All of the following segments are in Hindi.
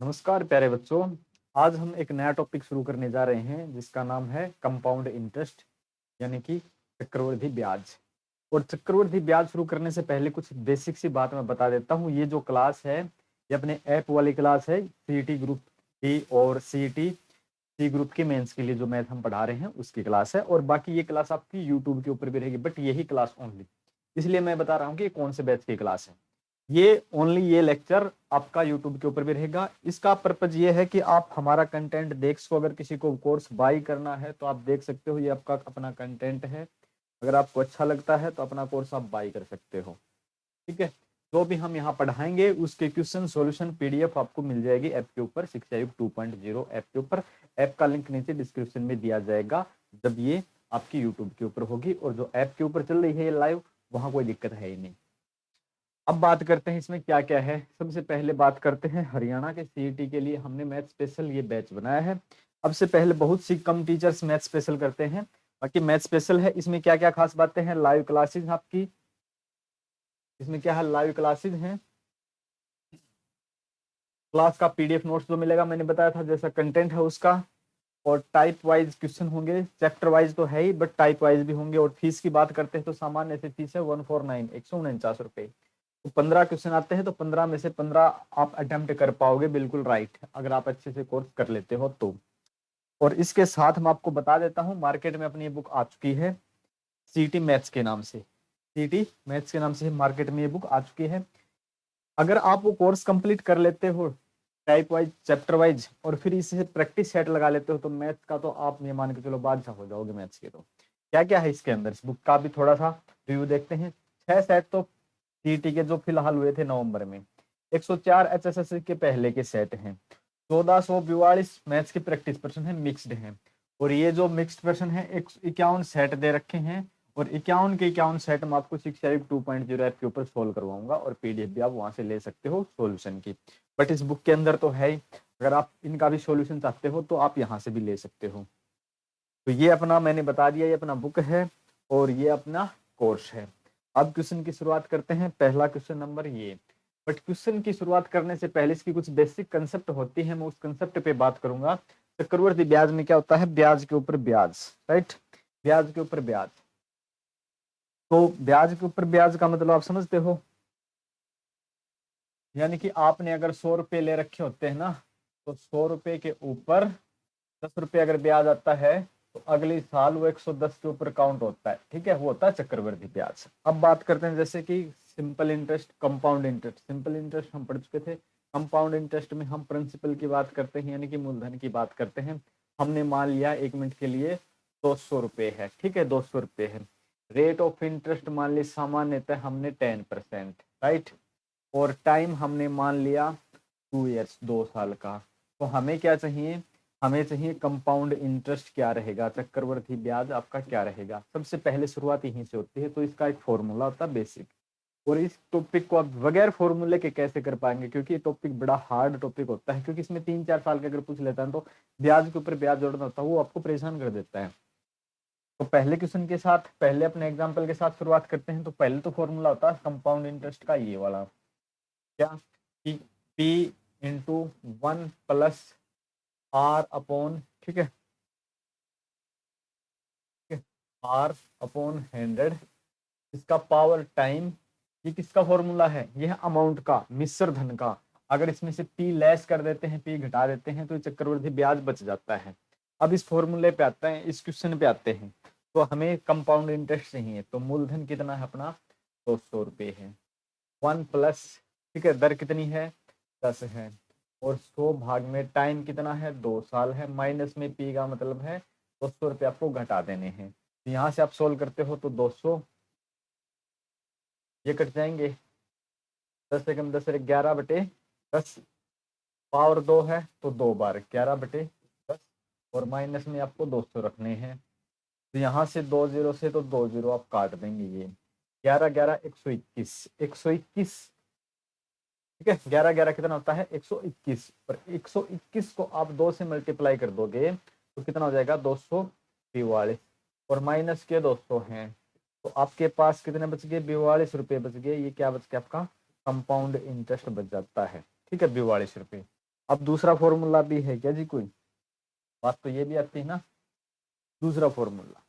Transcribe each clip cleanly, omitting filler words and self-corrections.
नमस्कार प्यारे बच्चों। आज हम एक नया टॉपिक शुरू करने जा रहे हैं जिसका नाम है कंपाउंड इंटरेस्ट यानी कि चक्रवृद्धि ब्याज। और चक्रवृद्धि ब्याज शुरू करने से पहले कुछ बेसिक सी बात मैं बता देता हूँ। ये जो क्लास है ये अपने ऐप वाली क्लास है, सीईटी ग्रुप की और सीईटी सी ग्रुप के मेंस के लिए जो मैथ हम पढ़ा रहे हैं उसकी क्लास है। और बाकी ये क्लास आपकी यूट्यूब के ऊपर भी रहेगी, बट यही क्लास ओनली, इसलिए मैं बता रहा हूँ कि कौन से बैच की क्लास है। ये ओनली ये लेक्चर आपका यूट्यूब के ऊपर भी रहेगा। इसका पर्पज ये है कि आप हमारा कंटेंट देख सको। अगर किसी को कोर्स बाई करना है तो आप देख सकते हो, ये आपका अपना कंटेंट है। अगर आपको अच्छा लगता है तो अपना कोर्स आप बाई कर सकते हो। ठीक है, जो भी हम यहाँ पढ़ाएंगे उसके क्वेश्चन सॉल्यूशन पीडीएफ आपको मिल जाएगी ऐप के ऊपर, शिक्षा युग 2.0 ऐप के ऊपर। ऐप का लिंक नीचे डिस्क्रिप्शन में दिया जाएगा जब ये आपकी यूट्यूब के ऊपर होगी। और जो ऐप के ऊपर चल रही है ये लाइव, वहां कोई दिक्कत है ही नहीं। अब बात करते हैं इसमें क्या क्या है। सबसे पहले बात करते हैं हरियाणा के सीईटी के लिए हमने मैथ स्पेशल ये बैच बनाया है। अब से पहले बहुत सी कम टीचर्स मैथ स्पेशल करते हैं, बाकी मैथ स्पेशल है। इसमें क्या क्या खास बातें हैं, लाइव क्लासेस आपकी, इसमें क्या है, लाइव क्लासेस हैं। क्लास का पीडीएफ नोट्स जो मिलेगा, मैंने बताया था जैसा कंटेंट है उसका। और टाइप वाइज क्वेश्चन होंगे, चैप्टर वाइज तो है ही बट टाइप वाइज भी होंगे। और फीस की बात करते हैं तो सामान्य से फीस है 149 149 रुपए। तो 15 क्वेश्चन आते हैं तो 15 में से 15 आप अटेम्प्ट कर पाओगे, बिल्कुल राइट, अगर आप अच्छे से कोर्स कर लेते हो तो। और इसके साथ मैं आपको बता देता हूँ, मार्केट में अपनी ये बुक आ चुकी है सीटी मैथ्स के नाम से। सीटी मैथ्स के नाम से मार्केट में ये बुक आ चुकी है। अगर आप वो कोर्स कंप्लीट कर लेते हो टाइप वाइज चैप्टर वाइज और फिर इसे प्रैक्टिस सेट लगा लेते हो तो मैथ का तो आप ये मान के चलो बादशाह हो जाओगे मैथ्स के। तो क्या क्या है इसके अंदर, इस बुक का भी थोड़ा सा रिव्यू देखते हैं। 6 सेट तो सीईटी के जो फिलहाल हुए थे नवंबर में, 104 एचएसएससी के पहले के सेट हैं, 1442 मैथ्स के प्रैक्टिस पर्सन है, मिक्स्ड हैं। और ये जो मिक्स्ड पर्सन है 51 सेट दे रखे हैं। और 51 के 51 सेट में आपको शिक्षा युग 2.0 ऐप के ऊपर सोल्व करवाऊंगा और पीडीएफ भी आप वहां से ले सकते हो सॉल्यूशन की। बट इस बुक के अंदर तो है ही, अगर आप इनका भी सॉल्यूशन चाहते हो तो आप यहाँ से भी ले सकते हो। तो ये अपना मैंने बता दिया, ये अपना बुक है और ये अपना कोर्स है। अब क्वेश्चन की शुरुआत करते हैं। पहला क्वेश्चन नंबर ये, बट क्वेश्चन की शुरुआत करने से पहले इसकी कुछ बेसिक कंसेप्ट होती है, मैं उस कंसेप्ट पे बात करूंगा। चक्रवर्ती ब्याज में क्या होता है, ब्याज के ऊपर ब्याज, राइट, ब्याज के ऊपर ब्याज। तो ब्याज के ऊपर ब्याज का मतलब आप समझते हो, यानी कि आपने अगर 100 रुपए ले रखे होते हैं ना, तो 100 रुपए के ऊपर 10 रुपए अगर ब्याज आता है तो अगले साल वो 110 के ऊपर काउंट होता है। ठीक है, वो होता है चक्रवृद्धि ब्याज। अब बात करते हैं जैसे कि simple interest, compound interest. Simple interest हम पढ़ चुके थे। कंपाउंड इंटरेस्ट में हम प्रिंसिपल की बात करते हैं, यानी कि मूलधन की बात करते हैं। हमने मान लिया 1 मिनट के लिए 200 रुपए है, ठीक है, 200 रुपए है। रेट ऑफ इंटरेस्ट मान ली सामान्यतः हमने 10%, राइट। और टाइम हमने मान लिया 2 ईयर्स, 2 साल का। तो हमें क्या चाहिए, हमें चाहिए कंपाउंड इंटरेस्ट क्या रहेगा, चक्रवर्ती ब्याज आपका क्या रहेगा। सबसे पहले शुरुआत यहीं से होती है, तो इसका एक फॉर्मूला होता है बेसिक। और इस टॉपिक को आप बगैर फॉर्मूले के कैसे कर पाएंगे, क्योंकि ये टॉपिक बड़ा हार्ड टॉपिक होता है। क्योंकि इसमें 3-4 साल के अगर पूछ लेता है तो ब्याज के ऊपर ब्याज जोड़ना होता है, वो आपको परेशान कर देता है। तो पहले क्वेश्चन के साथ, पहले अपने एग्जाम्पल के साथ शुरुआत करते हैं। तो पहले तो फॉर्मूला होता है कंपाउंड इंटरेस्ट का ये वाला, क्या, कि P इंटू 1+R अपॉन, ठीक है, R/100, इसका पावर टाइम। ये किसका फॉर्मूला है, ये है अमाउंट का, मिश्र धन का। अगर इसमें से P लेस कर देते हैं, P घटा देते हैं तो चक्रवृद्धि ब्याज बच जाता है। अब इस फॉर्मूले पे आता है, इस क्वेश्चन पे आते हैं। तो हमें कंपाउंड इंटरेस्ट चाहिए, तो मूलधन कितना है अपना, 200 रुपये है। 1+, ठीक है, दर कितनी है, 10 है। और 100 भाग में टाइम कितना है, 2 साल है। माइनस में P का मतलब है 200 रुपये आपको घटा देने हैं। तो यहाँ से आप सोल्व करते हो तो 200 ये कट जाएंगे, 10 से कम 10 11/10, पावर 2 है तो 2 बार 11/10। और माइनस में आपको 200 रखने हैं। तो यहाँ से 2 जीरो से तो 2 जीरो आप काट देंगे। ये 11 11 121, 121, ठीक है, 11 11 कितना होता है, 121। और 121 को आप 2 से मल्टीप्लाई कर दोगे तो कितना हो जाएगा, 242। और माइनस के 200 हैं, तो आपके पास कितने बच गए, 42 रुपये बच गए। ये क्या बच गया आपका, कंपाउंड इंटरेस्ट बच जाता है, ठीक है, 42 रुपये। अब दूसरा फॉर्मूला भी है क्या जी कोई? बात तो ये भी आती है ना, दूसरा फॉर्मूला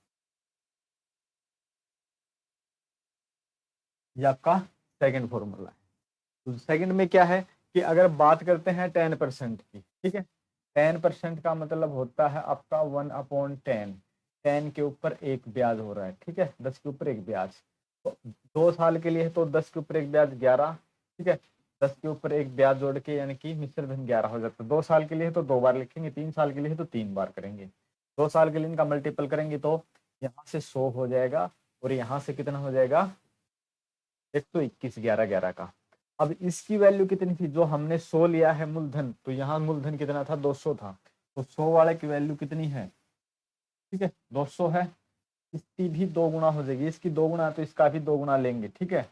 ये आपका सेकंड फॉर्मूला है। तो सेकंड में क्या है कि अगर बात करते हैं 10% की, ठीक है, 10% का मतलब होता है आपका 1/10, 10 के ऊपर एक ब्याज हो रहा है, ठीक है, 10 के ऊपर एक ब्याज। तो 2 साल के लिए है तो 10 के ऊपर एक ब्याज 11, ठीक है, 10 के ऊपर एक ब्याज जोड़ के यानी कि मिश्र धन 11 हो जाता है। 2 साल के लिए है तो 2 बार लिखेंगे, 3 साल के लिए है तो 3 बार करेंगे। 2 साल के लिए इनका मल्टीपल करेंगे तो यहाँ से 100 हो जाएगा और यहाँ से कितना हो जाएगा 121, 11 11 का। अब इसकी वैल्यू कितनी थी, जो हमने 100 लिया है मूलधन, तो यहाँ मूलधन कितना था 200 था, तो 100 वाले की वैल्यू कितनी है, ठीक है 200 है, इसकी भी 2 गुना हो जाएगी, इसकी 2 गुना तो इसका भी 2 गुना लेंगे, ठीक है,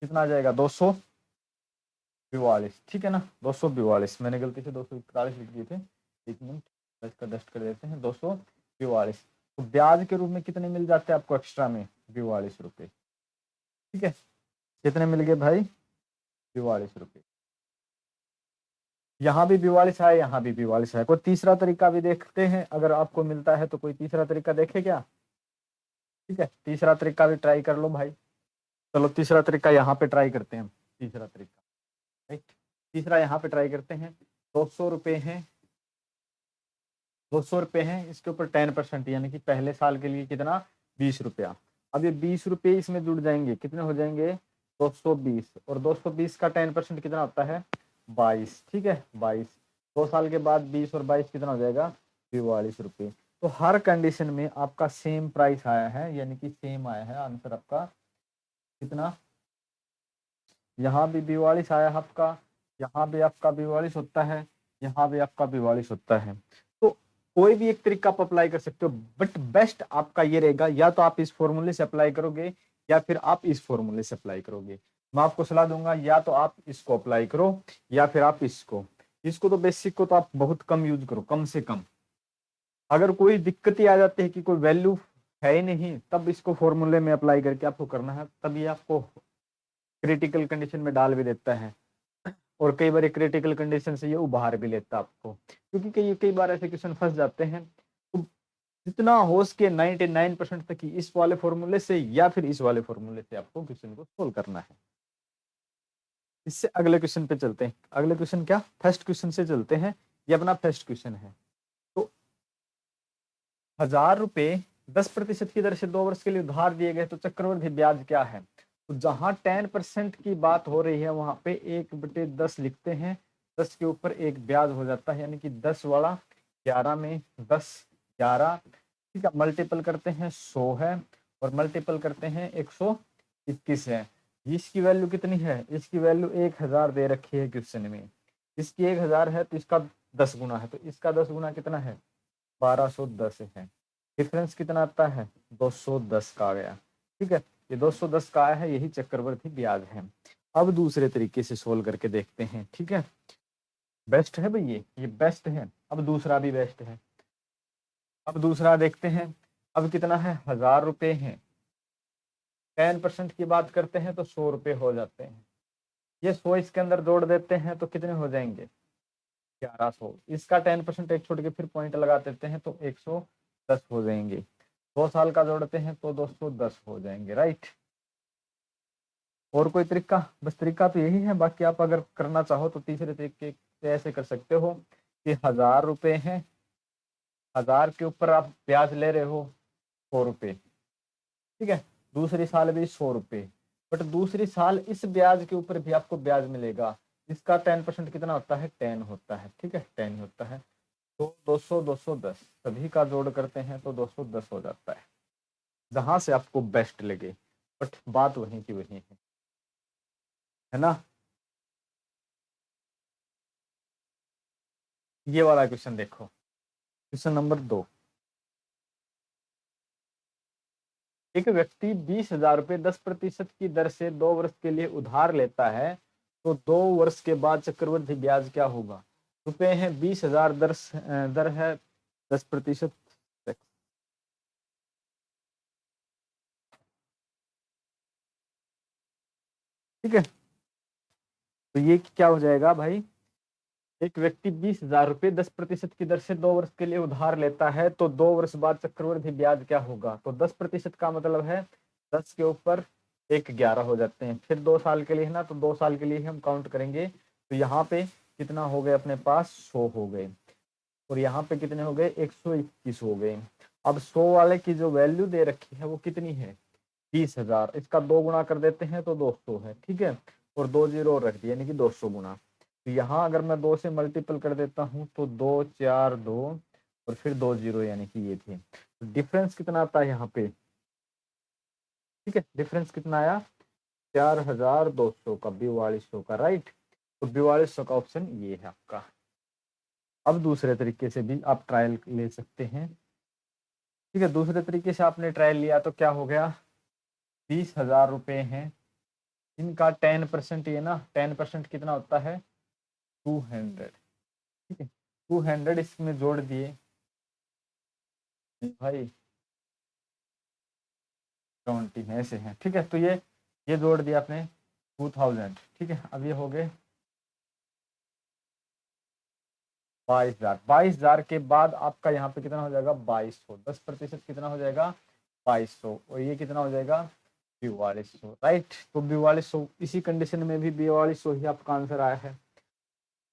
कितना आ जाएगा 242, ठीक है ना, 242, मैंने गलती से 241 लिख दिए थे, 1 मिनट इसका डस्ट कर देते हैं, 242। तो ब्याज के रूप में कितने मिल जाते हैं आपको एक्स्ट्रा में 42 रुपए, ठीक है, कितने मिल गए भाई 42 रुपए। यहाँ भी 42 है, यहाँ भी 42 है। कोई तीसरा तरीका भी देखते हैं, अगर आपको मिलता है तो कोई तीसरा तरीका देखे क्या? ठीक है, तीसरा तरीका भी ट्राई कर लो भाई। चलो तीसरा तरीका यहाँ पे ट्राई करते हैं, तीसरा तरीका, राइट, तीसरा यहाँ पे ट्राई करते हैं। 200 रुपये है, 200 रुपये है, इसके ऊपर 10% यानी कि पहले साल के लिए कितना 20 रुपया। अब ये 20 रुपये इसमें जुड़ जाएंगे, कितने हो जाएंगे 220, और 220 का 10% कितना होता है 22, ठीक है 22। 2 साल के बाद 20 और 22 कितना हो जाएगा 44 रुपये। तो हर कंडीशन में आपका सेम प्राइस आया है, यानी कि सेम आया है आंसर आपका कितना, यहाँ भी 42 आया आपका, यहाँ भी आपका 42 होता है, यहाँ भी आपका 42 होता है। तो कोई भी एक तरीका आप अप्लाई कर सकते हो, बट बेस्ट आपका ये रहेगा, या तो आप इस फॉर्मूले से अप्लाई करोगे या फिर आप इस फॉर्मूले से अप्लाई करोगे। मैं आपको सलाह दूंगा या तो आप इसको अप्लाई करो या फिर आप इसको, इसको तो बेसिक को तो आप बहुत कम यूज करो, कम से कम। अगर कोई दिक्कत ही आ जाती है कि कोई वैल्यू है ही नहीं, तब इसको फॉर्मूले में अप्लाई करके आपको करना है, तब ये आपको क्रिटिकल कंडीशन में डाल भी देता है, और कई बार क्रिटिकल कंडीशन से ये उबार भी लेता है आपको, क्योंकि कई कई बार ऐसे क्वेश्चन फंस जाते हैं। तो जितना हो सके 99% तक इस वाले फॉर्मूले से या फिर इस वाले फॉर्मूले से आपको क्वेश्चन को सोल्व करना है। इससे अगले क्वेश्चन पे चलते हैं। अगले क्वेश्चन क्या, फर्स्ट क्वेश्चन से चलते हैं, ये अपना फर्स्ट क्वेश्चन है। तो 1000 रुपए 10% की दर से 2 वर्ष के लिए उधार दिए गए, तो चक्रवृद्धि ब्याज क्या है? तो जहां 10% की बात हो रही है वहां पे 1/10 लिखते हैं, 10 के ऊपर एक ब्याज हो जाता है, यानी कि 10 वाला 11 में 10 11, ठीक है, मल्टीपल करते हैं 100 है, और मल्टीपल करते हैं 121 है। इसकी वैल्यू कितनी है, इसकी वैल्यू 1000 दे रखी है क्वेश्चन में, इसकी 1000 है तो इसका 10 गुना है, तो इसका 10 गुना कितना है 1210 है। डिफरेंस कितना आता है 210 का आ गया, ठीक है, ये 210 का आया है, यही चक्रवृद्धि ब्याज है। अब दूसरे तरीके से सोल्व करके देखते हैं, ठीक है, बेस्ट है भाई, ये बेस्ट है। अब दूसरा भी बेस्ट है। अब दूसरा देखते हैं, अब कितना है 1000 रुपये है, 10% की बात करते हैं तो 100 रुपये हो जाते हैं, ये 100 इसके अंदर जोड़ देते हैं तो कितने हो जाएंगे 1100, इसका 10% एक छोड़ के फिर पॉइंट लगा देते हैं तो 110 हो जाएंगे, 2 साल का जोड़ते हैं तो 210 हो जाएंगे, राइट। और कोई तरीका, बस तरीका तो यही है, बाकी आप अगर करना चाहो तो तीसरे तरीके से ऐसे कर सकते हो कि 1000 रुपये हैं, 1000 के ऊपर आप ब्याज ले रहे हो 100 रुपये, ठीक है, दूसरी साल भी 100 रुपये, बट दूसरी साल इस ब्याज के ऊपर भी आपको ब्याज मिलेगा, इसका 10% कितना होता है 10 होता है, ठीक है 10 होता है, तो 200 210 सभी का जोड़ करते हैं तो 210 हो जाता है, जहां से आपको बेस्ट लगे, बट बात वहीं की वहीं है ना। ये वाला क्वेश्चन देखो, क्वेश्चन नंबर 2, एक व्यक्ति 20,000 रुपये 10% की दर से 2 वर्ष के लिए उधार लेता है, तो 2 वर्ष के बाद चक्रवृद्धि ब्याज क्या होगा? रुपए है 20,000, दर है 10%, ठीक है, तो ये क्या हो जाएगा भाई, एक व्यक्ति 20,000 रुपये 10% की दर से 2 वर्ष के लिए उधार लेता है, तो 2 वर्ष बाद चक्रवृद्धि ब्याज क्या होगा? तो 10% का मतलब है 10 के ऊपर एक 11 हो जाते हैं। फिर 2 साल के लिए है ना, तो 2 साल के लिए हम काउंट करेंगे। तो यहाँ पे कितना हो गए अपने पास? 100 हो गए, और यहाँ पे कितने हो गए? 121 हो गए। अब 100 वाले की जो वैल्यू दे रखी है वो कितनी है? 20,000। इसका 2 गुना कर देते हैं तो 200 है, ठीक है, और 2 जीरो रख दिए, यानी कि 200 गुना। तो यहाँ अगर मैं 2 से मल्टीपल कर देता हूँ तो 2 4 2 और फिर 2 जीरो, यानी कि ये थे। तो डिफरेंस कितना आता है यहाँ पे? ठीक है, डिफरेंस कितना आया? 4,200 का, 4200 का, राइट। तो 4200 का ऑप्शन ये है आपका। अब दूसरे तरीके से भी आप ट्रायल ले सकते हैं। ठीक है, दूसरे तरीके से आपने ट्रायल लिया तो क्या हो गया? 20,000 रुपए हैं, इनका 10%, ये ना 10% कितना होता है? 200। ठीक है, 200 इसमें जोड़ दिए भाई, 20 में ऐसे हैं। ठीक है, तो ये जोड़ दिया आपने 2000। ठीक है, अब ये हो गए 22,000। 22,000 के बाद आपका यहाँ पे कितना हो जाएगा? 2200। 10% कितना हो जाएगा? 2200, और ये कितना हो जाएगा? 4200, राइट। तो 4200, इसी कंडीशन में भी 4200 ही आपका आंसर आया है।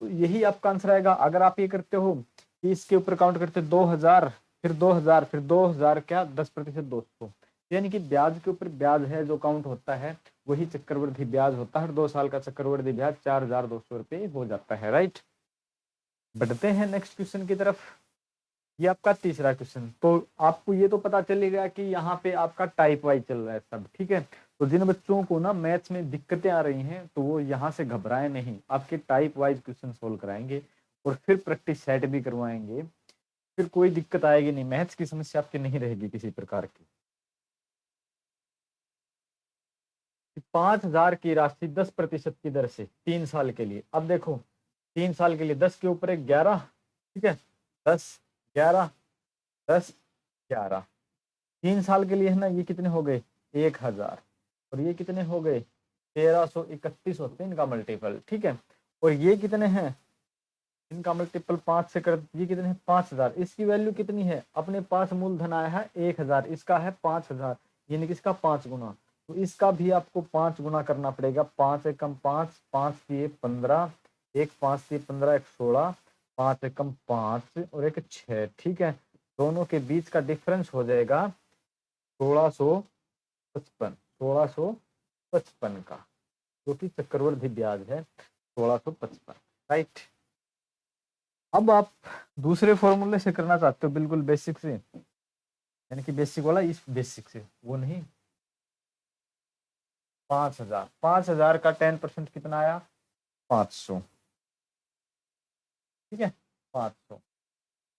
तो यही आपका आंसर आएगा। अगर आप ये करते हो कि इसके ऊपर काउंट करते 2000, फिर 2000, फिर 2000, क्या 10% 200, यानी कि ब्याज के ऊपर ब्याज है जो काउंट होता है वही चक्रवृद्धि ब्याज होता है। 2 साल का चक्रवृद्धि ब्याज 4,200 रुपये हो जाता है, राइट। बढ़ते हैं नेक्स्ट क्वेश्चन की तरफ। ये आपका तीसरा क्वेश्चन। तो आपको ये तो पता चलेगा कि यहाँ पे आपका टाइप वाइज चल रहा है सब, ठीक है। तो जिन बच्चों को ना मैथ्स में दिक्कतें आ रही हैं तो वो यहाँ से घबराए नहीं, आपके टाइप वाइज क्वेश्चन सोल्व कराएंगे और फिर प्रैक्टिस सेट भी करवाएंगे। फिर कोई दिक्कत आएगी नहीं, मैथ्स की समस्या आपकी नहीं रहेगी किसी प्रकार की। 5,000 की राशि 10% की दर से 3 साल के लिए। अब देखो 3 साल के लिए 10 के ऊपर एक 11, ठीक है, 10 11 10 11, 3 साल के लिए है ना। ये कितने हो गए? 1,000, और ये कितने हो गए? 1331 होते हैं इनका मल्टीपल, ठीक है। और ये कितने हैं? इनका मल्टीपल 5 से कर, ये कितने हैं? 5,000। इसकी वैल्यू कितनी है? अपने पास मूलधन आया है 1,000, इसका है 5,000, यानी कि इसका 5 गुना। तो इसका भी आपको 5 गुना करना पड़ेगा। 5 एकम 5, 5 दिए 15, एक 5 दिए 15, एक 16, 5 एकम 5 और एक 6, ठीक है। दोनों के बीच का डिफरेंस हो जाएगा 1655, 1655 का, जो कि चक्रवृद्धि ब्याज है 1655, राइट। अब आप दूसरे फॉर्मूले से करना चाहते हो, बिल्कुल बेसिक से, यानी कि बेसिक वाला, इस बेसिक से वो नहीं। 5,000, 5,000 का 10% कितना आया? 500, ठीक है, 500।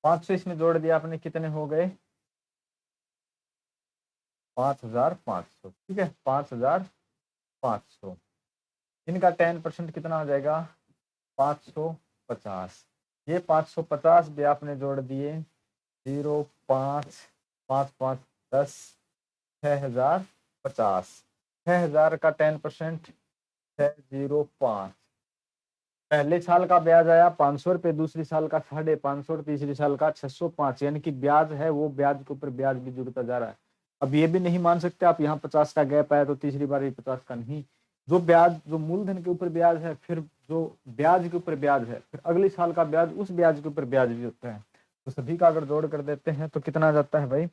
500 इसमें जोड़ दिया आपने, कितने हो गए? 5,500, ठीक है, 5,500। इनका 10% कितना हो जाएगा? 550। ये 550 भी आपने जोड़ दिए, 0 5 5 5 10, 6,050। 6,000 का 10% 605। पहले साल का ब्याज आया 500 रुपये, दूसरी साल का 550 और तीसरी साल का 605, यानी कि ब्याज है वो ब्याज के ऊपर ब्याज भी जुड़ता जा रहा है। अब ये भी नहीं मान सकते आप यहाँ 50 का गैप आया तो तीसरी बार 50 का नहीं। जो ब्याज, जो मूलधन के ऊपर ब्याज है, फिर जो ब्याज के ऊपर ब्याज है, फिर अगले साल का ब्याज उस ब्याज के ऊपर ब्याज भी होता है। तो सभी का अगर जोड़ कर देते हैं तो कितना जाता है भाई?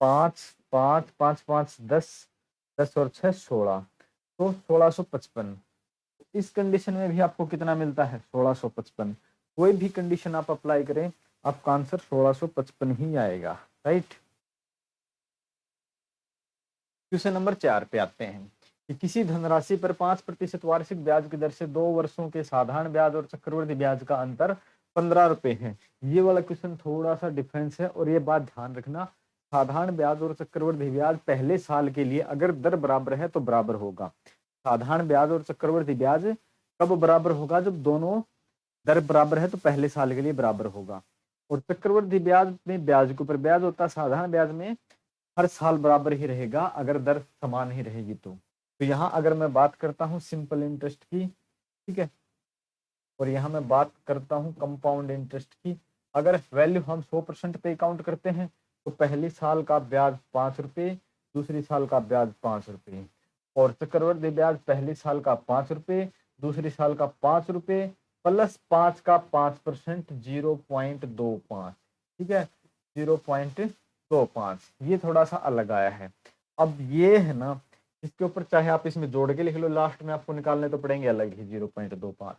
5 5 5 5 10, 10 और 6 16, तो 1655। इस कंडीशन में भी आपको कितना मिलता है? 1655। कोई भी कंडीशन आप अप्लाई करें, आपका आंसर 1655 ही आएगा, राइट। क्वेश्चन नंबर 4 पे आते हैं कि किसी धनराशि पर 5% वार्षिक ब्याज की दर से 2 वर्षों के साधारण ब्याज और चक्रवृद्धि ब्याज का अंतर 15 रुपए है। ये वाला क्वेश्चन थोड़ा सा डिफरेंस है, और ये बात ध्यान रखना, साधारण ब्याज और चक्रवृद्धि ब्याज पहले साल के लिए अगर दर बराबर है तो बराबर होगा। साधारण ब्याज और चक्रवृद्धि ब्याज कब बराबर होगा? जब दोनों दर बराबर है तो पहले साल के लिए बराबर होगा। और चक्रवृद्धि ब्याज में ब्याज के ऊपर ब्याज होता है, साधारण ब्याज में हर साल बराबर ही रहेगा अगर दर समान ही रहेगी तो यहाँ अगर मैं बात करता हूँ सिंपल इंटरेस्ट की, ठीक है, और यहाँ मैं बात करता हूँ कंपाउंड इंटरेस्ट की। अगर वैल्यू हम 100% पे काउंट करते हैं तो पहली साल का ब्याज 5 रुपये, दूसरी साल का ब्याज 5 रुपये, और चक्रवृद्धि ब्याज पहली साल का 5 रुपये, दूसरी साल का 5 रुपये, प्लस 5 का 5%, 0.25। ठीक है, 0.25। ये थोड़ा सा अलग आया है। अब ये है ना, इसके ऊपर चाहे आप इसमें जोड़ के लिख लो, लास्ट में आपको निकालने तो पड़ेंगे अलग ही 0.25।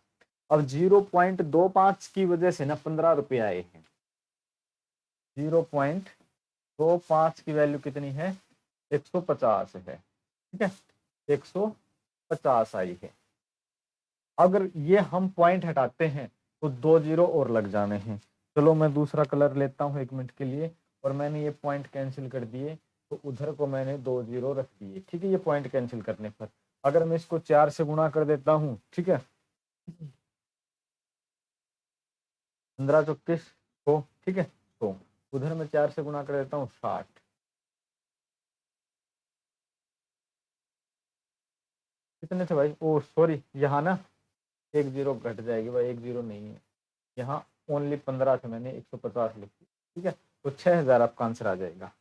अब 0.25 की वजह से ना 15 रुपये आए हैं। 0.25 की वैल्यू कितनी है? 150 है। ठीक है, 150 आई है। अगर ये हम पॉइंट हटाते हैं तो 2 जीरो और लग जाने हैं। चलो मैं दूसरा कलर लेता हूँ 1 मिनट के लिए, और मैंने ये पॉइंट कैंसिल कर दिए तो उधर को मैंने 2 जीरो रख दिए। ठीक है, ये पॉइंट कैंसिल करने पर अगर मैं इसको 4 से गुणा कर देता हूँ, ठीक है, 15 चौकीस 100, ठीक है, तो उधर में 4 से गुणा कर देता हूँ 60। कितने थे भाई? ओ सॉरी, यहाँ ना 1 जीरो घट जाएगी भाई, 1 जीरो नहीं है यहाँ, ओनली 15 थे, मैंने 150 लिख दी। ठीक है, तो 6000 आपका आंसर आ जाएगा,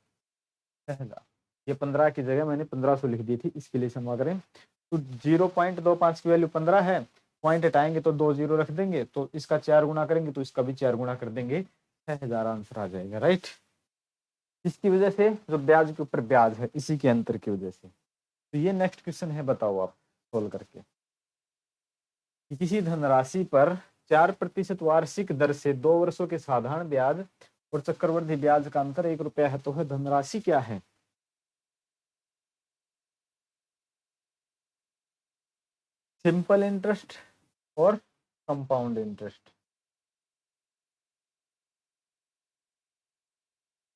6000। ये 15 की जगह मैंने 1500 लिख दी थी, इसके लिए क्षमा करें। तो 0.25 की वैल्यू 15 है, पॉइंट हटाएंगे तो 2 जीरो रख देंगे, तो इसका 4 गुना करेंगे तो इसका भी 4 गुना कर देंगे, 6000 आंसर आ जाएगा। राइट, इसकी वजह से जो ब्याज के ऊपर ब्याज है, इसी के अंतर की वजह से। तो ये नेक्स्ट क्वेश्चन है, बताओ आप सोल्व करके कि किसी धनराशि पर 4% वार्षिक दर से 2 वर्षों के साधारण ब्याज और चक्रवृद्धि ब्याज का अंतर 1 रुपया है, तो है धनराशि क्या है? सिंपल इंटरेस्ट और कंपाउंड इंटरेस्ट।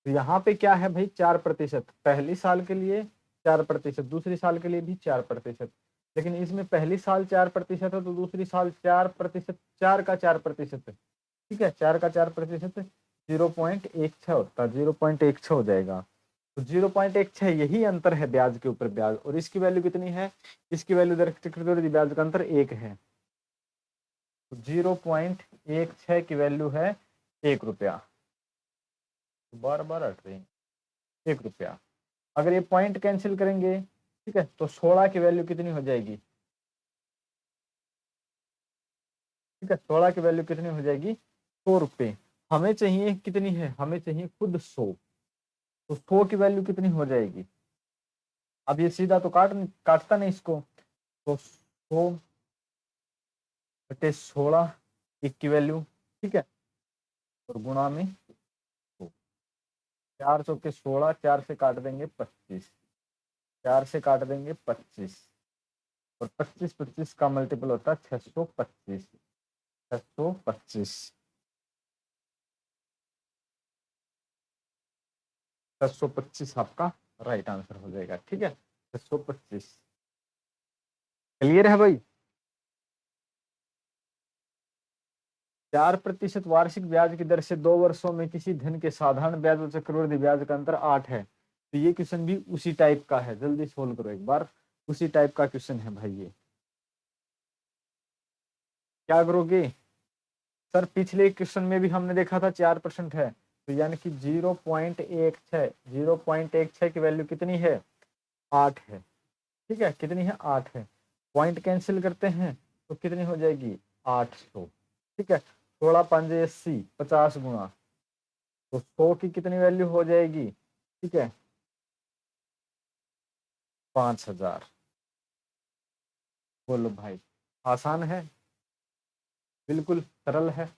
तो यहाँ पे क्या है भाई? 4% पहली साल के लिए, 4% दूसरी साल के लिए भी 4%। लेकिन इसमें पहली साल 4% है तो दूसरी साल 4%, 4 का 4%। ठीक है, 4 का 4%, 0.16 होता है, 0.16 हो जाएगा। तो 0.16 यही अंतर है ब्याज के ऊपर ब्याज, और इसकी वैल्यू कितनी है? इसकी वैल्यू चक्रवृद्धि ब्याज का अंतर 1 है, तो 0.16 की वैल्यू है 1 रुपया। बार बार हट रही है, 1 रुपया। अगर ये पॉइंट कैंसिल करेंगे, ठीक है, तो 16 की वैल्यू कितनी हो जाएगी? ठीक है, 16 की वैल्यू कितनी हो जाएगी? 100 रुपये। हमें चाहिए कितनी है? हमें चाहिए खुद 100, तो 100 की वैल्यू कितनी हो जाएगी? अब ये सीधा तो काटता नहीं इसको, तो 100/16 1 की वैल्यू, ठीक है, और गुणा में 100। 4 चौके 16, 4 से काट देंगे 25, 4 से काट देंगे 25, और 25 25 का मल्टीपल होता है 625, 625, 625 आपका राइट आंसर हो जाएगा। ठीक है, 625। क्लियर है भाई? 4% वार्षिक ब्याज की दर से 2 वर्षों में किसी धन के साधारण ब्याज और चक्रवृद्धि ब्याज का अंतर 8 है। तो ये क्वेश्चन भी उसी टाइप का है, जल्दी सोल्व करो एक बार। उसी टाइप का क्वेश्चन है भाई ये। क्या करोगे सर? पिछले क्वेश्चन में भी हमने देखा था 4% है, तो यानी कि 0.16, 0.16 की वैल्यू कितनी है? 8 है। ठीक है, कितनी है? 8 है। पॉइंट कैंसिल करते हैं तो कितनी हो जाएगी? 800। ठीक है, 16×5 = 80, 50 गुना, तो 100 की कितनी वैल्यू हो जाएगी? ठीक है, 5000। बोलो भाई, आसान है, बिल्कुल सरल है।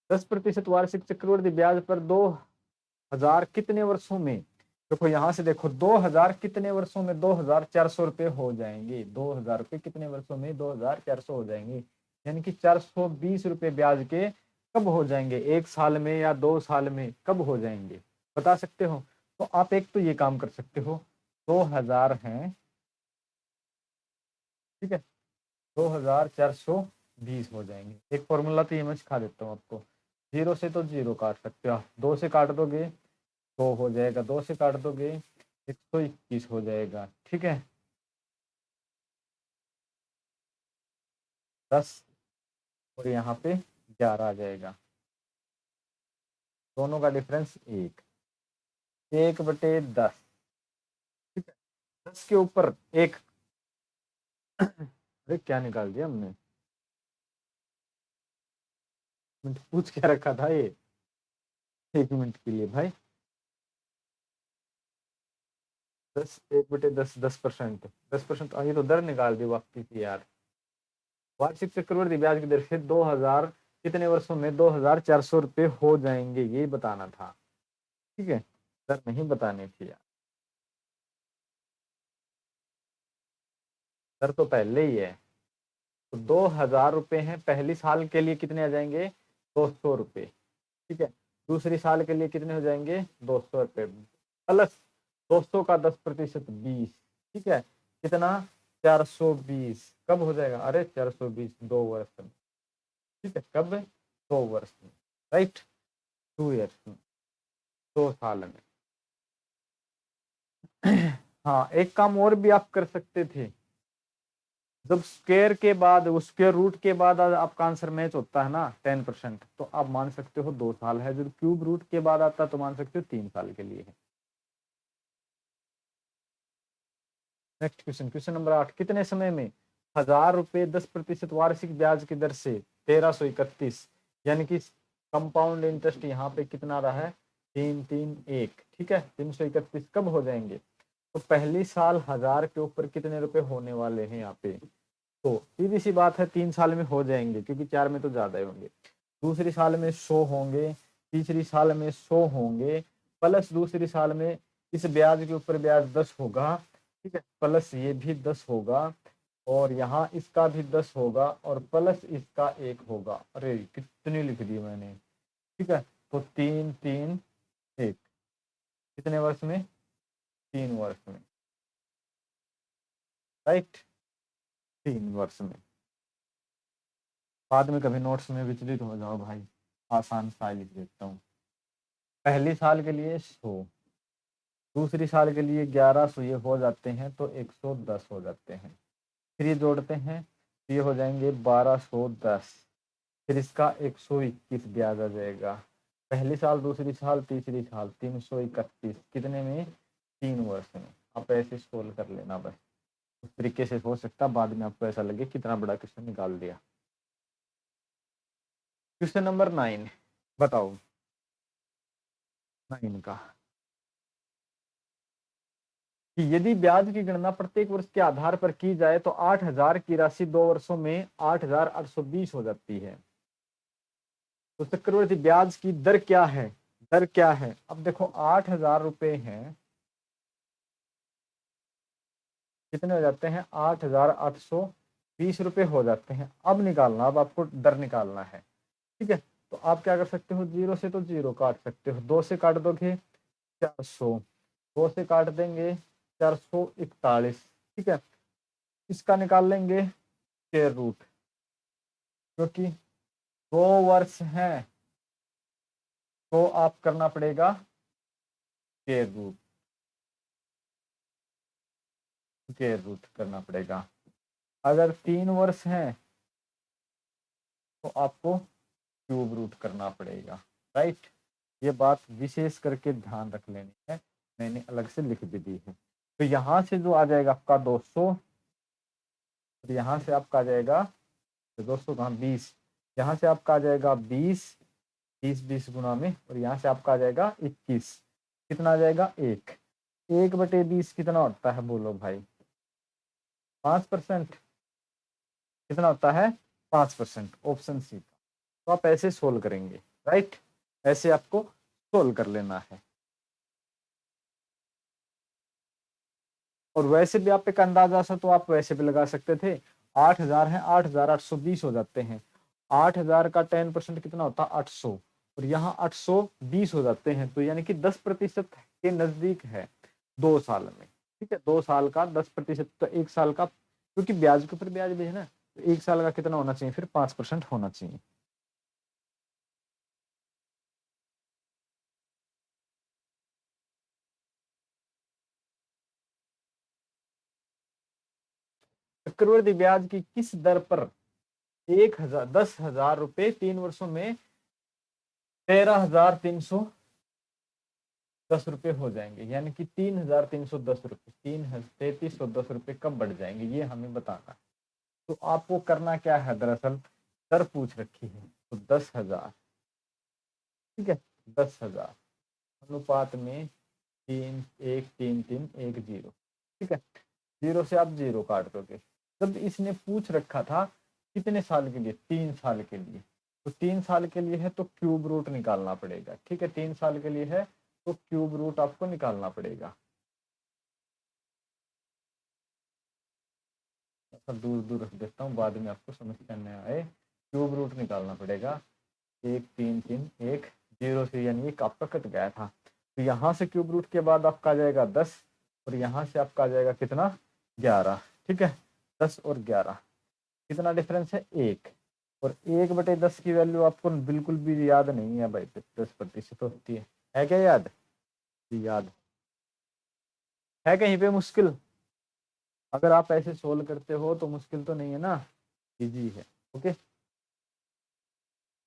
10% वार्षिक चक्रवृद्धि ब्याज पर 2000 कितने वर्षों में? देखो यहाँ से देखो, 2000 कितने वर्षों में? 2400 रुपये हो जाएंगे। 2000 रुपये कितने वर्षों में? 2400 हो जाएंगे। यानी कि 420 रुपये ब्याज के कब हो जाएंगे? 1 साल में या 2 साल में? कब हो जाएंगे बता सकते हो? तो आप एक तो ये काम कर सकते हो, 2000 हैं, ठीक है, 2420 हो जाएंगे। एक फॉर्मूला तो ये मैं सिखा देता हूँ आपको। 0 से तो 0 काट सकते हो, 2 से काट दोगे 100 हो जाएगा, 2 से काट दोगे 121 हो जाएगा, ठीक है। 10 और यहाँ पे 11 आ जाएगा, दोनों का डिफरेंस 1/10, ठीक है। 10 के ऊपर 1, अरे क्या निकाल दिया हमने, मिनट पूछ क्या रखा था ये, 1 मिनट के लिए भाई। 1/10, 10%, 10%, ये तो दर निकाल दी वापसी की यार। वार्षिक चक्रवृद्धि ब्याज की दर से 2000 कितने वर्षों में 2400 रुपये हो जाएंगे, ये बताना था, ठीक है। दर नहीं बतानी थी यार, दर तो पहले ही है। तो 2000 रुपये हैं पहली साल के लिए, कितने आ जाएंगे 200 रुपये, ठीक है। दूसरी साल के लिए कितने हो जाएंगे 200 रुपये, प्लस 200 का 10% 20, ठीक है। कितना 420, कब हो जाएगा, अरे 420 2 वर्ष में, ठीक है। कब 2 वर्ष में, राइट, 2 ईयर्स में, 2 साल में। हाँ, एक काम और भी आप कर सकते थे, जब स्क्वायर के बाद स्क्वायर रूट के बाद आपका आंसर मैच होता है ना 10%, तो आप मान सकते हो 2 साल है। जब क्यूब रूट के बाद आता है तो मान सकते हो 3 साल के लिए है। नेक्स्ट क्वेश्चन, क्वेश्चन नंबर 8, कितने समय में 1000 रुपये 10% वार्षिक ब्याज की दर से 1331, यानी कि कंपाउंड इंटरेस्ट यहाँ पे कितना रहा है 331, ठीक है। 331 कब हो जाएंगे, तो पहली साल 1000 के ऊपर कितने रुपए होने वाले हैं यहाँ पे, तो सीधी सी बात है 3 साल में हो जाएंगे, क्योंकि 4 में तो ज्यादा ही होंगे। दूसरी साल में 100 होंगे, तीसरी साल में 100 होंगे, प्लस दूसरी साल में इस ब्याज के ऊपर ब्याज 10 होगा, ठीक है, प्लस ये भी 10 होगा, और यहाँ इसका भी 10 होगा, और प्लस इसका 1 होगा। अरे कितनी लिख दी मैंने, ठीक है। तो 3 3 1, कितने वर्ष में 3 वर्ष में, राइट, 3 वर्ष में। बाद में कभी नोट्स में विचलित हो जाओ भाई, आसान सा लिख देता हूँ। पहली साल के लिए 100, दूसरी साल के लिए 1100, ये हो जाते हैं तो 110 हो जाते हैं। फिर ये जोड़ते हैं तो ये हो जाएंगे 1210, फिर इसका 121 ब्याज आ जाएगा। पहली साल, दूसरी साल, तीसरी साल, 331, कितने में 3 वर्ष में। आप ऐसे सोल्व कर लेना बस, उस तरीके से हो सकता, बाद में आपको ऐसा लगे कितना बड़ा क्वेश्चन निकाल दिया। क्वेश्चन नंबर 9, बताओ 9 का, कि यदि ब्याज की गणना प्रत्येक वर्ष के आधार पर की जाए तो 8000 की राशि 2 वर्षों में 8820 हो जाती है। तो चक्रवृद्धि ब्याज की दर क्या है, दर क्या है। अब देखो 8000 रुपये हैं, कितने हो जाते हैं 8820 रुपये हो जाते हैं। अब निकालना, अब आपको दर निकालना है, ठीक है। तो आप क्या कर सकते हो, 0 से तो 0 काट सकते हो, 2 से काट दोगे 400, 2 से काट देंगे 441, ठीक है। इसका निकाल लेंगे स्क्वायर रूट, क्योंकि 2 वर्ष हैं तो आप करना पड़ेगा स्क्वायर रूट, स्क्वायर रूट करना पड़ेगा। अगर 3 वर्ष हैं तो आपको क्यूब रूट करना पड़ेगा, राइट। ये बात विशेष करके ध्यान रख लेनी है, मैंने अलग से लिख भी दी है। तो यहाँ से जो आ जाएगा आपका 200, तो यहाँ से आपका आ जाएगा, तो 200 कहाँ 20, यहाँ से आपका आ जाएगा 20, 20 गुना में, और यहाँ से आपका आ जाएगा 21, कितना आ जाएगा 1/20 कितना होता है बोलो भाई, 5%, कितना होता है 5%, ऑप्शन सी। तो आप ऐसे सोल्व करेंगे, राइट, ऐसे आपको सोल्व कर लेना है। और वैसे भी आप एक अंदाजा सा तो आप वैसे भी लगा सकते थे, 8000 है, 8820 हो जाते हैं, 8000 का 10% कितना होता है 800, और यहाँ 820 हो जाते हैं, तो यानी कि 10% के नजदीक है 2 साल में, ठीक है। 2 साल का 10%, तो 1 साल का, क्योंकि ब्याज के ऊपर ब्याज भी है ना, तो 1 साल का कितना होना चाहिए फिर 5% होना चाहिए। चक्रवृद्धि ब्याज की किस दर पर 10,000 रुपए 3 वर्षों में 13,310 रुपए हो जाएंगे, यानी कि 3,310 रुपए, 3,310 रुपए कब बढ़ जाएंगे, ये हमें बताना है। तो आपको करना क्या है, दरअसल दर पूछ रखी है, तो 10,000, ठीक है, 10,000 अनुपात में 3, 1, 3, 3, 1, 0, ठीक है। 0 से आप 0 काट दोगे। जब इसने पूछ रखा था कितने साल के लिए, 3 साल के लिए, तो 3 साल के लिए है तो क्यूब रूट निकालना पड़ेगा, ठीक है। 3 साल के लिए है तो क्यूब रूट आपको निकालना पड़ेगा। दूर दूर रख देता हूँ, बाद में आपको समस्या न आए। क्यूब रूट निकालना पड़ेगा। 1, 3, 3, 1, 0 से, यानी एक आपका कट गया था, तो यहाँ से क्यूब रूट के बाद आपका आ जाएगा 10, और यहाँ से आपका आ जाएगा कितना, 11, ठीक है। 10 और 11 कितना डिफरेंस है, 1, और 1/10 की वैल्यू आपको बिल्कुल भी याद नहीं है भाई, 10% होती है क्या याद, याद है कहीं पे मुश्किल? अगर आप ऐसे सोल्व करते हो तो मुश्किल तो नहीं है ना, इजी है। ओके,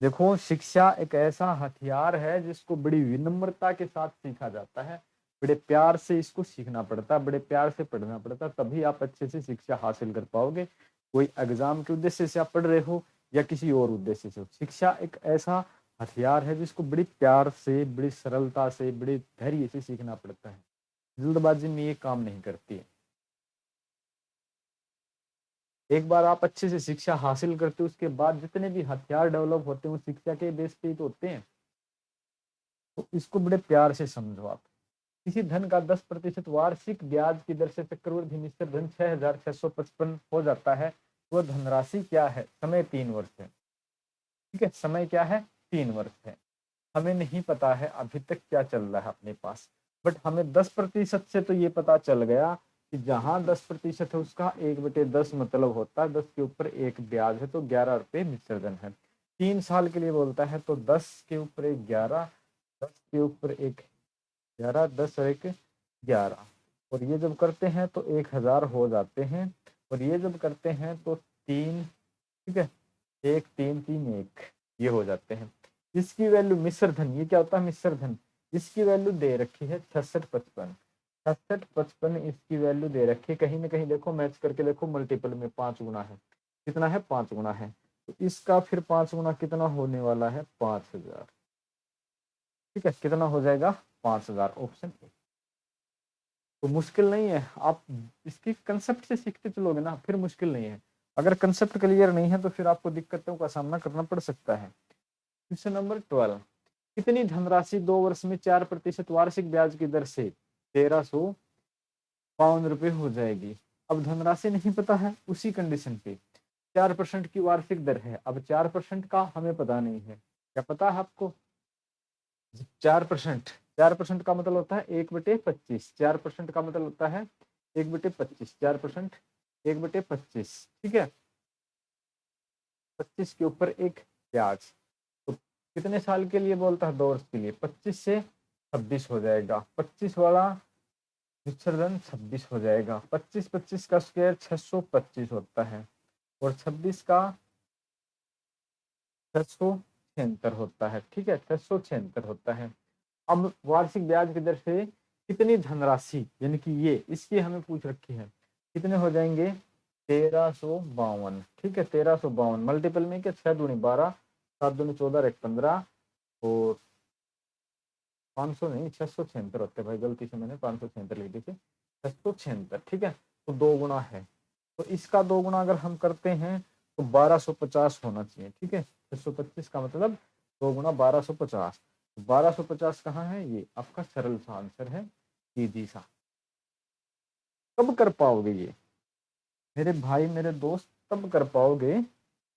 देखो शिक्षा एक ऐसा हथियार है जिसको बड़ी विनम्रता के साथ सीखा जाता है, बड़े प्यार से इसको सीखना पड़ता है, बड़े प्यार से पढ़ना पड़ता है, तभी आप अच्छे से शिक्षा हासिल कर पाओगे। कोई एग्जाम के उद्देश्य से आप पढ़ रहे हो या किसी और उद्देश्य से, शिक्षा एक ऐसा हथियार है जिसको बड़ी प्यार से, बड़ी सरलता से, बड़े धैर्य से सीखना पड़ता है। जल्दबाजी में ये काम नहीं करती है। एक बार आप अच्छे से शिक्षा हासिल करते हो, उसके बाद जितने भी हथियार डेवलप होते हैं वो शिक्षा के बेस पे ही तो होते हैं। तो इसको बड़े प्यार से समझो आप। किसी धन का 10% वार्षिक ब्याज की दर से चक्रवृद्धि मिश्र धन 6,655 हो जाता है, वह धनराशि क्या है? समय 3 वर्ष है, ठीक है, समय क्या है, 3 वर्ष है। हमें नहीं पता है अभी तक क्या चल रहा है अपने पास, बट हमें 10% से तो ये पता चल गया कि जहां 10% है उसका 1/10 मतलब होता है 10 के ऊपर एक ब्याज है, तो 11 रुपए मिश्रधन है। 3 साल के लिए बोलता है तो 10 के ऊपर एक 11, 10 के ऊपर एक 11, 10 और एक 11, और ये जब करते हैं तो 1,000 हो जाते हैं, और ये जब करते हैं तो 3, ठीक है, 1, 3, 3, 1 ये हो जाते हैं। इसकी वैल्यू मिश्र धन, ये क्या होता है, मिश्र धन, इसकी वैल्यू दे रखी है 6655, 6655 इसकी वैल्यू दे रखी है। कहीं ना कहीं देखो मैच करके देखो, मल्टीपल में 5 गुना है, कितना है, 5 गुना है, तो इसका फिर 5 गुना कितना होने वाला है, 5,000, ठीक है, कितना हो जाएगा, 5,000, ऑप्शन ए। तो मुश्किल नहीं है, आप इसकी कंसेप्ट से सीखते चलोगे ना, फिर मुश्किल नहीं है। अगर कंसेप्ट क्लियर नहीं है तो फिर आपको दिक्कतों का सामना करना पड़ सकता है। क्वेश्चन नंबर 12, कितनी धनराशि 2 वर्ष में 4% वार्षिक ब्याज की दर से 1,352 रुपए हो जाएगी? अब धनराशि नहीं पता है, उसी कंडीशन पे 4% की वार्षिक दर है, अब 4% का हमें पता नहीं है, क्या पता है आपको? 4%, 4% का मतलब होता है 1/25, 4% का मतलब होता है 1/25, 4%, 1/25, ठीक है, 25 के ऊपर एक ब्याज। तो कितने साल के लिए बोलता है, 2 वर्ष के लिए, 25 से 26 हो जाएगा, 25 वाला विसर्जन 26 हो जाएगा, 25 का स्क्वायर 625 होता है, और 26 का 676 होता है, ठीक है, 676 होता है। अब वार्षिक ब्याज की दर से कितनी धनराशि, यानी कि ये इसकी हमें पूछ रखी है, कितने हो जाएंगे, 1352, ठीक है, 1352 मल्टीपल में क्या, 6 दूनी 12, 7 दूनी 14, 1 15, और 500 नहीं 676 होते भाई, गलती से मैंने 576 लिख दी थी, 676, ठीक है, तो 2 गुना है, तो इसका 2 गुना अगर हम करते हैं तो 1250 होना चाहिए, ठीक है, 625 का मतलब 2 गुना 1250, 1250 कहाँ है, ये आपका सरल सा आंसर है, सीधी सा। कब कर पाओगे ये मेरे भाई मेरे दोस्त, तब कर पाओगे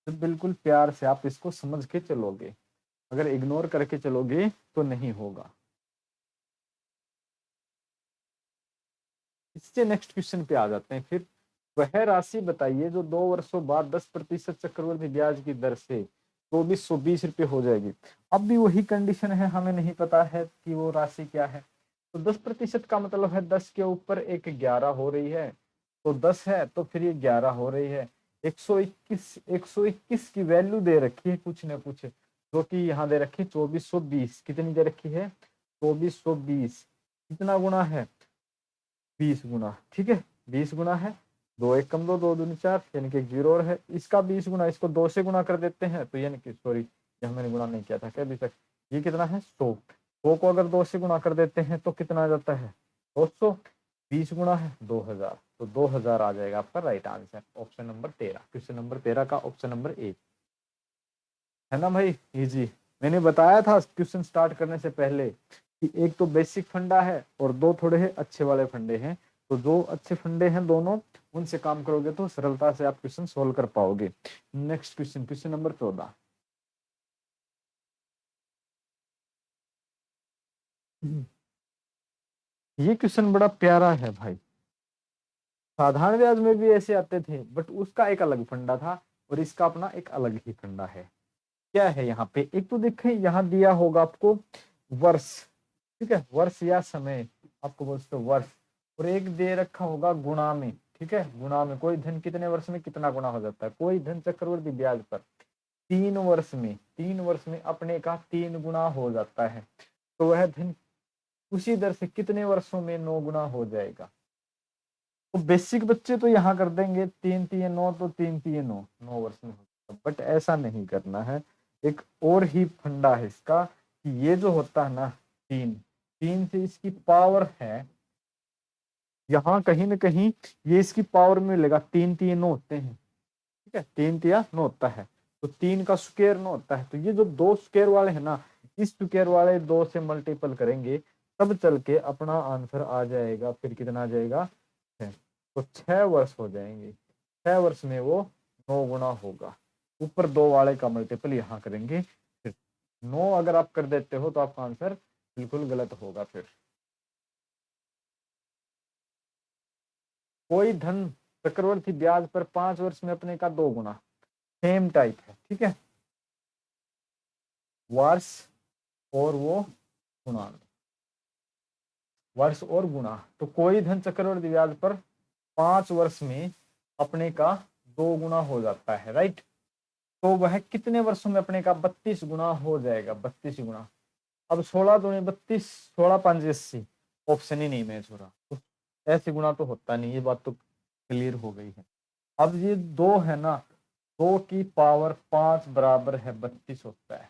जब बिल्कुल प्यार से आप इसको समझ के चलोगे, अगर इग्नोर करके चलोगे तो नहीं होगा। इससे नेक्स्ट क्वेश्चन पे आ जाते हैं फिर। वह राशि बताइए जो 2 वर्षों बाद 10% चक्रवृद्धि ब्याज की दर से 2,220 रुपये हो जाएगी। अब भी वही कंडीशन है, हमें नहीं पता है कि वो राशि क्या है। तो 10% का मतलब है 10 के ऊपर एक 11 हो रही है, तो 10 है तो फिर ये 11 हो रही है। 121 की वैल्यू दे रखी है कुछ ना कुछ, जो कि यहाँ दे रखी है 2420। कितनी दे रखी है? 2420। कितना गुना है? 20 गुना। ठीक है, 20 गुना है। 2 1 कम 2, 2 दूनी 4, यानी कि 0 और है। इसका 20 गुना, इसको 2 से गुना कर देते हैं तो यानी कि सॉरी, यहाँ मैंने गुना नहीं किया था क्या अभी तक। ये कितना है? 100। 100 को अगर 2 से गुना कर देते हैं तो कितना आ जाता है? 200। 20 गुना है 2000, तो 2000 आ जाएगा आपका right answer. Option number 13, question number 13 का ऑप्शन नंबर ए है ना भाई। इजी। मैंने बताया था क्वेश्चन स्टार्ट करने से पहले कि एक तो बेसिक फंडा है और दो थोड़े हैं अच्छे वाले फंडे हैं। तो जो अच्छे फंडे हैं दोनों, उनसे काम करोगे तो सरलता से आप क्वेश्चन सोल्व कर पाओगे। Next question, question number 14। ये क्वेश्चन बड़ा प्यारा है भाई। साधारण ब्याज में भी ऐसे आते थे, बट उसका एक अलग फंडा था और इसका अपना एक अलग ही फंडा है। क्या है यहाँ पे? एक तो देखें, यहाँ दिया होगा आपको वर्ष, ठीक है, वर्ष या समय, आपको बोलते हो वर्ष। और एक दे रखा होगा गुणा में, ठीक है, गुणा में कोई धन कितने वर्ष में कितना गुना हो जाता है। कोई धन चक्रवृद्धि ब्याज पर 3 वर्ष में, 3 वर्ष में अपने का 3 गुना हो जाता है, तो वह धन उसी दर से कितने वर्षों में 9 गुना हो जाएगा। तो बेसिक बच्चे तो यहाँ कर देंगे 3 3 9, तो 3 3 9, 9 वर्ष में होता है। बट ऐसा नहीं करना है। एक और ही फंडा है इसका कि ये जो होता है ना, 3 से इसकी पावर है, यहाँ कहीं ना कहीं ये इसकी पावर में मिलेगा। 3 3 9 होते हैं, ठीक है, 3 3 9 होता है, तो 3 का स्क्वायर 9 होता है। तो ये जो 2 स्क्वायर वाले हैं ना, इस स्क्वायर वाले 2 से मल्टीपल करेंगे तब चल के अपना आंसर आ जाएगा। फिर कितना आ जाएगा? 6। तो 6 वर्ष हो जाएंगे। 6 वर्ष में वो 9 गुना होगा। ऊपर 2 वाले का मल्टीपल यहाँ करेंगे, फिर 9 अगर आप कर देते हो तो आपका आंसर बिल्कुल गलत होगा। फिर कोई धन चक्रवर्ती ब्याज पर 5 वर्ष में अपने का 2 गुना, सेम टाइप है, ठीक है, वर्ष और वो गुणा, वर्ष और गुणा। तो कोई धन चक्रवर्ती ब्याज पर 5 वर्ष में अपने का 2 गुना हो जाता है, राइट। तो वह कितने वर्षों में अपने का 32 गुना हो जाएगा? 32 गुना। अब 16 दूनी 32, 16 5 80, ऑप्शन ही नहीं मैच हो रहा, तो ऐसे गुना तो होता नहीं। ये बात तो क्लियर हो गई है। अब ये 2 है ना, 2 की पावर 5 बराबर है 32 होता है,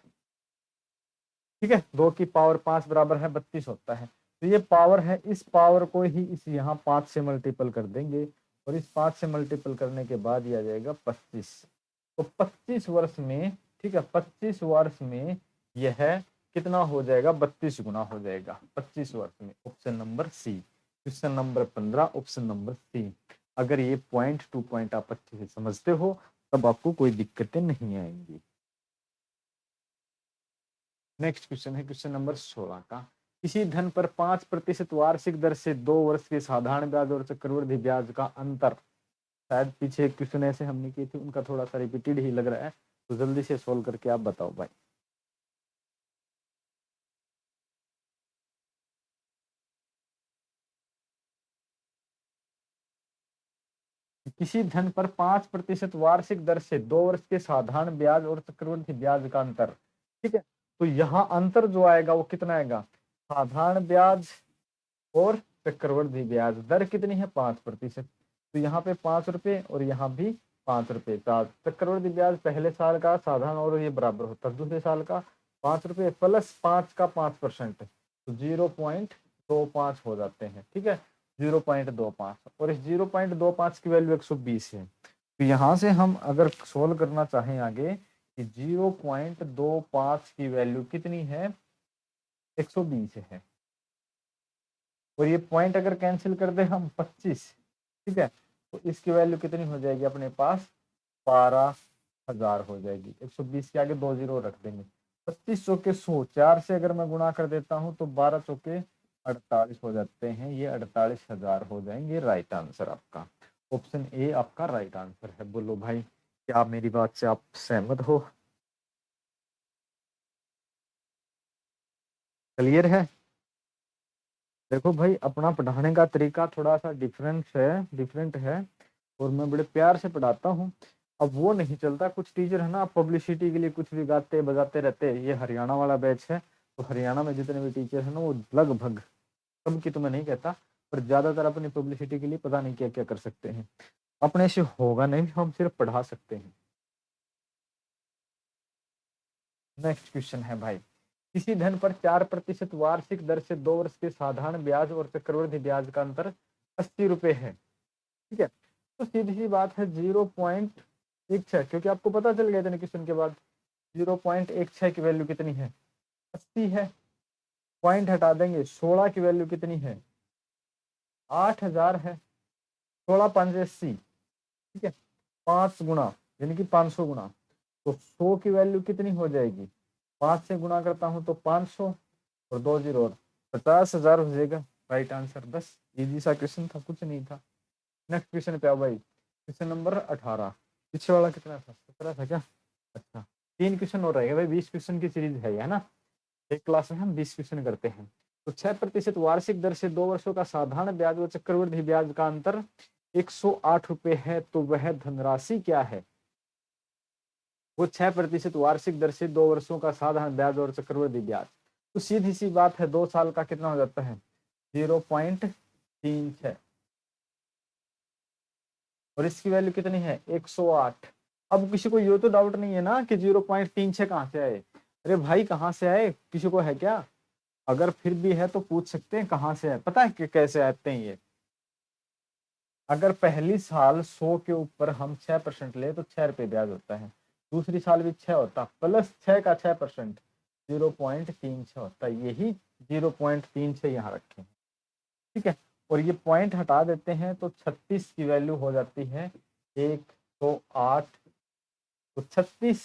ठीक है, 2 की पावर 5 बराबर है 32 होता है। तो ये पावर है, इस पावर को ही इस यहाँ 5 से मल्टीपल कर देंगे और इस 5 से मल्टीपल करने के बाद ये आ जाएगा 25। तो 25 वर्ष में, ठीक है, 25 वर्ष में यह कितना हो जाएगा? 32 गुना हो जाएगा 25 वर्ष में। Option number C, question number 15, option number C. अगर ये पॉइंट टू पॉइंट आप अच्छे से समझते हो तब आपको कोई दिक्कतें नहीं आएंगी। नेक्स्ट क्वेश्चन है क्वेश्चन नंबर 16 का। किसी धन पर 5% वार्षिक दर से 2 वर्ष के साधारण ब्याज और चक्रवृद्धि ब्याज का अंतर, शायद पीछे एक क्वेश्चन ऐसे हमने किए थे, उनका थोड़ा सा रिपीटेड ही लग रहा है, तो जल्दी से सोल्व करके आप बताओ भाई। किसी धन पर 5% वार्षिक दर से 2 वर्ष के साधारण ब्याज और चक्रवृद्धि ब्याज का अंतर, ठीक है। तो यहाँ अंतर जो आएगा वो कितना आएगा? साधारण ब्याज और चक्रवृद्धि ब्याज दर कितनी है? 5%। तो यहाँ पे 5 रुपए और यहाँ भी 5 रुपए। चक्रवृद्धि ब्याज पहले साल का साधारण और ये बराबर होता है दूसरे साल का 5 रुपए प्लस 5 का 5%, तो 0.25 हो जाते हैं, ठीक है, 0.25। और इस 0.25 की वैल्यू 120 है। तो यहाँ से हम अगर सोल्व करना चाहें आगे कि 0.25 की वैल्यू कितनी है? 120 है। और ये पॉइंट अगर कैंसिल कर दे हम 25, ठीक है, तो इसकी वैल्यू कितनी हो जाएगी अपने पास? 12,000 हो जाएगी। 120 के आगे 2 जीरो रख देंगे। 25 चौके 100, 4 से अगर मैं गुणा कर देता हूँ तो 12 चौके 48 हो जाते हैं। ये 48,000 हो जाएंगे। राइट आंसर आपका ऑप्शन ए आपका राइट आंसर है। बोलो भाई, क्या मेरी बात से आप सहमत हो? क्लियर है? देखो भाई, अपना पढ़ाने का तरीका थोड़ा सा डिफरेंट है और मैं बड़े प्यार से पढ़ाता हूँ। अब वो नहीं चलता, कुछ टीचर है ना पब्लिसिटी के लिए कुछ भी गाते बजाते रहते हैं। ये हरियाणा वाला बैच है, तो हरियाणा में जितने भी टीचर है ना, वो लगभग, सब की तो मैं नहीं कहता, पर ज्यादातर अपनी पब्लिसिटी के लिए पता नहीं क्या क्या कर सकते हैं। अपने से होगा नहीं, हम सिर्फ पढ़ा सकते हैं। नेक्स्ट क्वेश्चन है भाई, किसी धन पर 4% वार्षिक दर से 2 वर्ष के साधारण ब्याज और चक्रवृद्धि ब्याज का अंतर 80 रुपए है। ठीक है, तो सीधी सी बात है 0.16, क्योंकि आपको पता चल गया था क्वेश्चन के बाद 0.16 की वैल्यू कितनी है, 80 है। पॉइंट हटा देंगे, 16 की वैल्यू कितनी है, 8000 है। 16×5 = 80। ठीक है, 5 गुना यानी कि 500 गुना, तो 100 की वैल्यू कितनी हो जाएगी, 5 से गुना करता हूं तो 500 और 2 जीरो और 50,000 हो जाएगा। Right answer. बस इजी सा क्वेश्चन था, कुछ नहीं था। नेक्स्ट क्वेश्चन पे आओ भाई, क्वेश्चन नंबर 18। पीछे वाला कितना था, 17 था क्या? अच्छा, 3 क्वेश्चन और रहेगा भाई, 20 क्वेश्चन की सीरीज है ना, एक क्लास में हम 20 क्वेश्चन करते हैं। तो 6% वार्षिक दर से 2 वर्षों का साधारण ब्याज व चक्रवृद्धि ब्याज का अंतर 108 रुपए है, तो वह धनराशि क्या है? वो 6% वार्षिक दर से 2 वर्षों का साधारण ब्याज और चक्रवृद्धि ब्याज, तो सीधी सी बात है 2 साल का कितना हो जाता है, 0.36, और इसकी वैल्यू कितनी है, 108। अब किसी को ये तो डाउट नहीं है ना कि 0.36 कहाँ से आए? अरे भाई कहाँ से आए, किसी को है क्या? अगर फिर भी है तो पूछ सकते हैं कहाँ से आए। पता है कि कैसे आते हैं ये? अगर पहली साल 100 के ऊपर हम 6% ले तो 6 रुपए ब्याज होता है, दूसरी साल भी 6 होता, प्लस 6 का 6% 0.36 होता है। यही 0.36 यहाँ रखे हैं। ठीक है, और ये पॉइंट हटा देते हैं तो 36 की वैल्यू हो जाती है 108। तो 36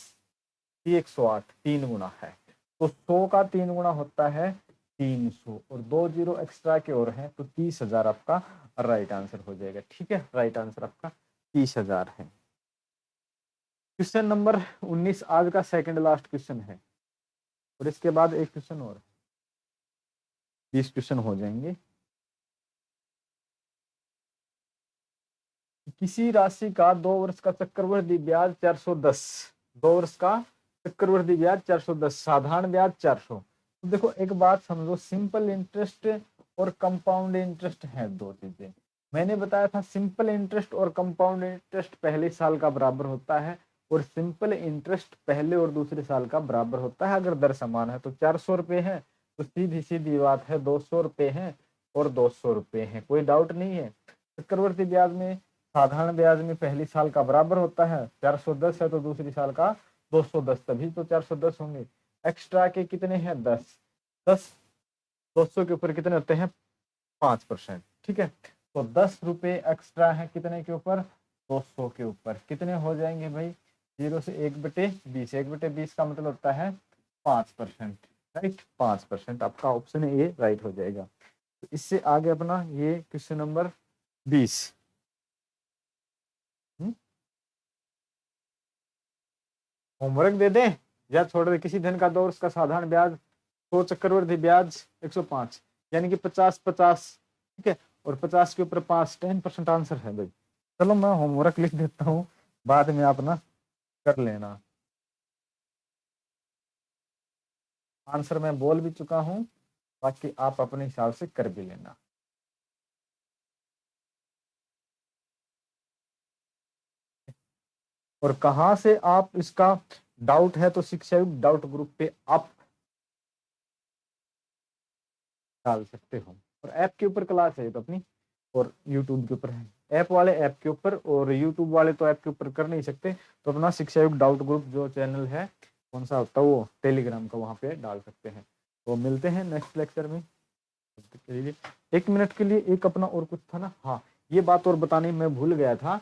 की 108 3 गुना है, तो 100 का 3 गुना होता है 300, और 2 जीरो एक्स्ट्रा के और हैं तो 30,000 आपका राइट आंसर हो जाएगा। ठीक है, राइट आंसर आपका 30,000 है। क्वेश्चन नंबर 19 आज का सेकंड लास्ट क्वेश्चन है, और इसके बाद एक क्वेश्चन और, 20 क्वेश्चन हो जाएंगे। किसी राशि का 2 वर्ष का चक्रवृद्धि ब्याज 410, 2 वर्ष का चक्रवृद्धि ब्याज 410, साधारण ब्याज 400। तो देखो एक बात समझो, सिंपल इंटरेस्ट और कंपाउंड इंटरेस्ट है दो चीजें। मैंने बताया था सिंपल इंटरेस्ट और कंपाउंड इंटरेस्ट पहले साल का बराबर होता है, और सिंपल इंटरेस्ट पहले और दूसरे साल का बराबर होता है अगर दर समान है। तो 400 रुपए है, तो सीधी सीधी बात है 200 रुपए है और 200 रुपए है, कोई डाउट नहीं है। चक्रवर्ती ब्याज में, साधारण ब्याज में पहली साल का बराबर होता है, 410 है तो दूसरी साल का 210, तभी तो 410 होंगे। एक्स्ट्रा के कितने हैं, 10। 10 200 के ऊपर कितने होते हैं, 5%। ठीक है, तो 10 रुपए एक्स्ट्रा है कितने के ऊपर, 200 के ऊपर। कितने हो जाएंगे भाई, 0 से 1/20, 1/20 का मतलब होता है 5%। राइट, 5% आपका ऑप्शन ए राइट हो जाएगा। तो इससे आगे अपना ये क्वेश्चन नंबर 20। होमवर्क दे दें या छोड़ दे? किसी धन का 2 वर्ष का साधारण ब्याज 100, चक्रवृद्धि ब्याज 105, यानी कि 50-50। ठीक है, और 50 के ऊपर 5, 10% आंसर है भाई। चलो मैं होमवर्क लिख देता हूँ, बाद में आप ना कर लेना। आंसर मैं बोल भी चुका हूँ, बाकी आप अपने हिसाब से कर भी लेना। और कहाँ से आप इसका डाउट है तो शिक्षा युक्त डाउट ग्रुप पे आप डाल सकते हो, और ऐप के ऊपर क्लास है तो अपनी, और यूट्यूब के ऊपर है। ऐप वाले ऐप के ऊपर, और यूट्यूब वाले तो ऐप के ऊपर कर नहीं सकते, तो अपना शिक्षा युक्त डाउट ग्रुप जो चैनल है, कौन सा होता है वो, टेलीग्राम का, वहाँ पे डाल सकते हैं। तो मिलते हैं नेक्स्ट लेक्चर में। के लिए 1 मिनट के लिए एक अपना और कुछ था ना, हाँ ये बात और बताने मैं भूल गया था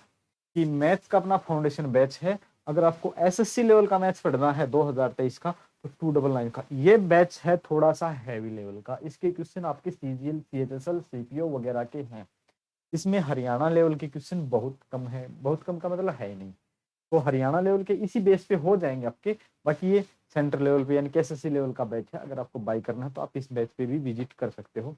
कि मैथ्स का अपना फाउंडेशन बैच है। अगर आपको एसएससी लेवल का मैथ्स पढ़ना है 2023 का, तो 299 का ये बैच है, थोड़ा सा हैवी लेवल का। इसके क्वेश्चन आपके सीजीएल, सीएचएसएल, सीपीओ वगैरह के हैं। इसमें हरियाणा लेवल के क्वेश्चन बहुत कम है, बहुत कम का मतलब है ही नहीं। तो हरियाणा लेवल के इसी बेस पे हो जाएंगे आपके। बाकी ये सेंटर लेवल पे यानी कि एसएससी लेवल का बैच है, अगर आपको बाई करना है तो आप इस बैच पे भी विजिट कर सकते हो।